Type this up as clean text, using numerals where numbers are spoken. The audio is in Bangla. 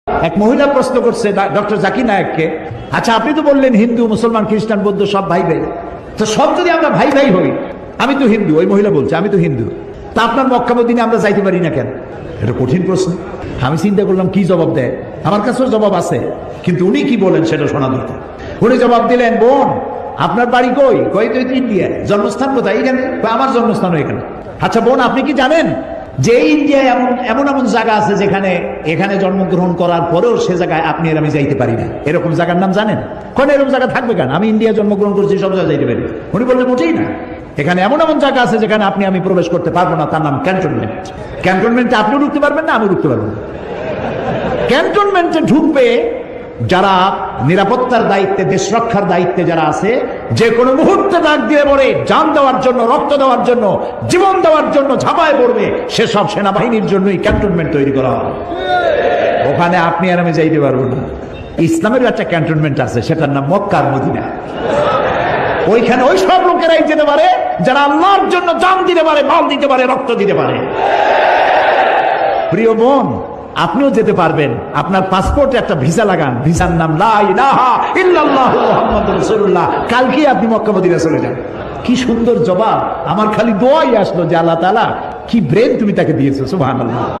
এক মহিলা প্রশ্ন করছে ডক্টর জাকির নায়েককে, আচ্ছা আপনি তো বললেন হিন্দু মুসলমান খ্রিস্টান বৌদ্ধ সব ভাই ভাই, তো সব যদি আমরা ভাই ভাই হই, আমি তো হিন্দু, ওই মহিলা বলছে আমি তো হিন্দু, তা আপনার মক্কা মদিনে আমরা যাইতে পারি না কেন? এটা কঠিন প্রশ্ন। আমি চিন্তা করলাম কি জবাব দেয়, আমার কাছেও জবাব আছে, কিন্তু উনি কি বলেন সেটা শোনা দরকার। উনি জবাব দিলেন, বোন আপনার বাড়ি কই? কই তো ইন্ডিয়া। জন্মস্থান কোথায়? এখানে। আমার জন্মস্থানও এখানে। আচ্ছা বোন আপনি কি জানেন যে ইন্ডিয়ায় এমন এমন জায়গা আছে যেখানে এখানে জন্মগ্রহণ করার পরেও সে জায়গায় আপনি আর আমি যাইতে পারি না, এরকম জায়গার নাম জানেন? কোন এরকম জায়গা থাকবে কেন? আমি ইন্ডিয়া জন্মগ্রহণ করছি, সব জায়গায় যাইতে পারি। উনি বললেন মোটেই না, এখানে এমন এমন জায়গা আছে যেখানে আপনি আমি প্রবেশ করতে পারবো না, তার নাম ক্যান্টনমেন্ট। ক্যান্টনমেন্টে আপনিও ঢুকতে পারবেন না, আমি ঢুকতে পারবো না। ক্যান্টনমেন্টে ঢুকবে যারা নিরাপত্তার দায়িত্বে, দেশ রক্ষার দায়িত্বে যারা আছে, যে কোনো মুহূর্তে ডাক দিয়ে পড়ে জান দেওয়ার জন্য, রক্ত দেওয়ার জন্য, জীবন দেওয়ার জন্য ঝাঁপায় পড়বে, সেসব সেনাবাহিনীর জন্যই ক্যান্টনমেন্ট তৈরি করা হয়। ওখানে আপনি আর আমি যাইতে পারবো না। ইসলামের একটা ক্যান্টনমেন্ট আছে, সেটার নাম মক্কা আর মদিনা। ওইখানে ওই সব লোকেরাই যেতে পারে যারা আল্লাহর জন্য জান দিতে পারে, মাল দিতে পারে, রক্ত দিতে পারে। প্রিয় বোন, আপনিও যেতে পারবেন। আপনার পাসপোর্টে একটা ভিসা লাগান, ভিসার নাম লা ইলাহা ইল্লাল্লাহু মুহাম্মাদুর রাসূলুল্লাহ। কালকে আপনি মক্কা মদিনা চলে যান। কি সুন্দর জবাব! আমার খালি দোয়াই আসলো যে আল্লাহ তাআলা কি ব্রেন তুমি তাকে দিয়েছো, সুবহানাল্লাহ।